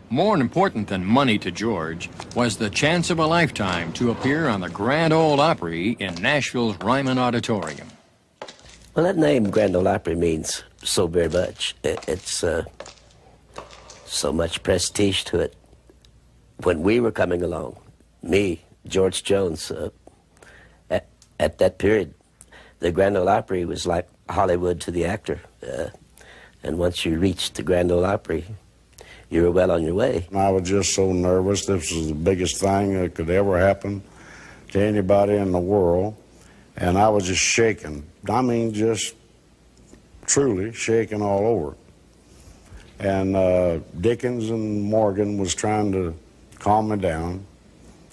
More important than money to George was the chance of a lifetime to appear on the Grand Ole Opry in Nashville's Ryman Auditorium. Well, that name, Grand Ole Opry, means so very much. It's so much prestige to it. When we were coming along, me, George Jones, at that period, the Grand Ole Opry was like Hollywood to the actor. And once you reached the Grand Ole Opry, you were well on your way. I was just so nervous. This was the biggest thing that could ever happen to anybody in the world. And I was just shaking. I mean, just truly shaking all over. And Dickens and Morgan was trying to calm me down.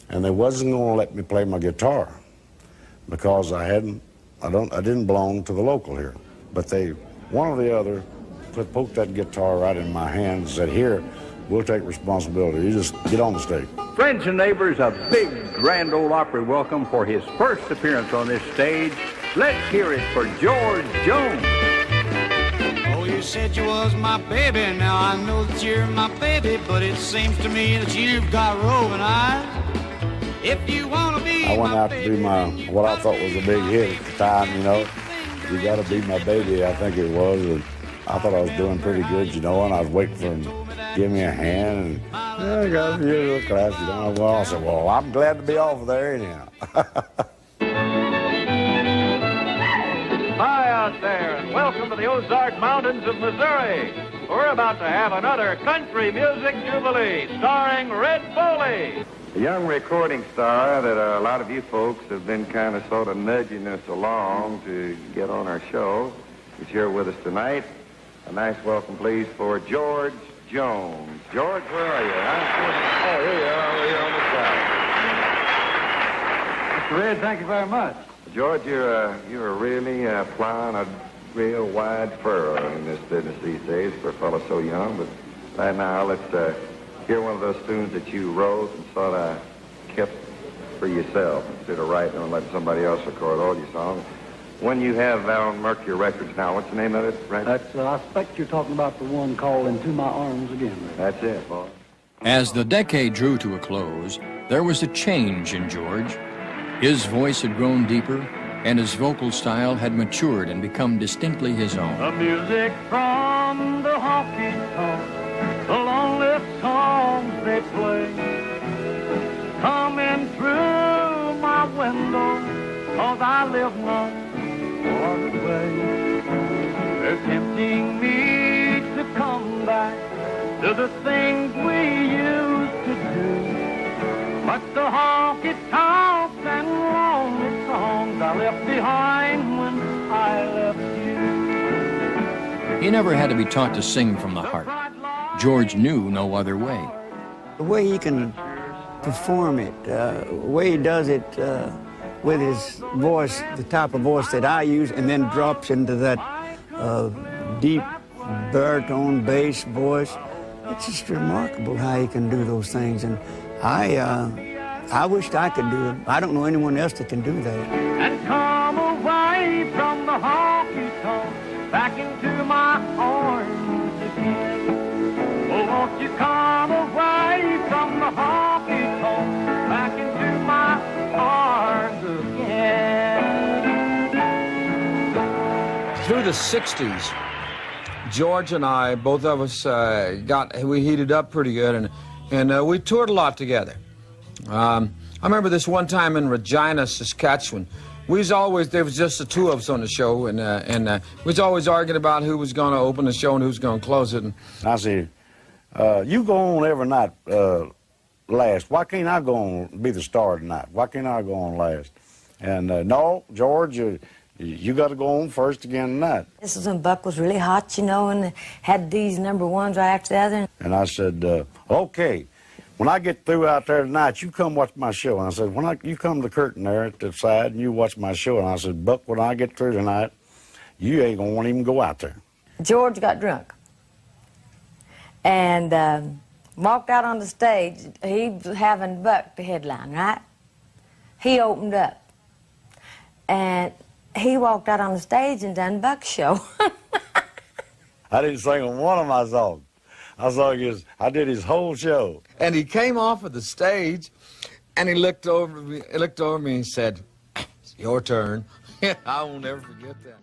And they wasn't going to let me play my guitar because I didn't belong to the local here. But one or the other, poked that guitar right in my hand and said, "Here, we'll take responsibility. You just get on the stage." Friends and neighbors, a big Grand Ole Opry welcome for his first appearance on this stage. Let's hear it for George Jones. Oh, you said you was my baby. Now I know that you're my baby, but it seems to me that you've got roving eyes. If you want to be I went out to do what I thought was a big hit at the time, you know. You Gotta Be My Baby, I think it was. And I thought I was doing pretty good, you know, and I was waiting for him to give me a hand, and I got a few little claps, you know. Well, I said, well, I'm glad to be off there anyhow. Hi out there, and welcome to the Ozark Mountains of Missouri. We're about to have another country music jubilee starring Red Foley. A young recording star that a lot of you folks have been kind of sort of nudging us along to get on our show is here with us tonight. A nice welcome, please, for George Jones. George, where are you? Oh, here you are, over here on the side. Mr. Red, thank you very much. George, you're really plowing a real wide furrow in this business these days for a fellow so young. But right now, let's hear one of those tunes that you wrote and sort of kept for yourself instead of writing and letting somebody else record all your songs. One you have on Mercury Records now. What's the name of it, Red? That's, I expect you're talking about the one called Into My Arms Again, Red. That's it, boy. As the decade drew to a close, there was a change in George. His voice had grown deeper, and his vocal style had matured and become distinctly his own. The music from the honky-tonk, the lonely songs they play, coming through my window, 'cause I live not far away. They're tempting me to come back to the things we used to do. But the honky-tonks and lonely songs I left behind when I left you. He never had to be taught to sing from the heart. George knew no other way. The way he can perform it, the way he does it with his voice, the type of voice that I use, and then drops into that deep baritone bass voice. It's just remarkable how he can do those things, and I wished I could do it. I don't know anyone else that can do that. And come away from the honky-tonk, back into my arms again. Oh, won't you come away from the honky-tonk, back into my arms again. Through the 60s, George and I, both of us, we heated up pretty good, and we toured a lot together. I remember this one time in Regina, Saskatchewan. There was just the two of us on the show, and we was always arguing about who was going to open the show and who was going to close it. And I said, you go on every night last. Why can't I go on, be the star tonight? Why can't I go on last? And no, George, you got to go on first again tonight. This was when Buck was really hot, you know, and had these number ones right after the other. And I said, okay, when I get through out there tonight, you come watch my show. And I said, you come to the curtain there at the side and you watch my show. And I said, Buck, when I get through tonight, you ain't going to want to even go out there. George got drunk and walked out on the stage. He was having Buck to headline, right? He opened up. And he walked out on the stage and done Buck's show. I didn't sing on one of my songs. I did his whole show. And he came off of the stage, and he looked over me and he said, "It's your turn." I won't ever forget that.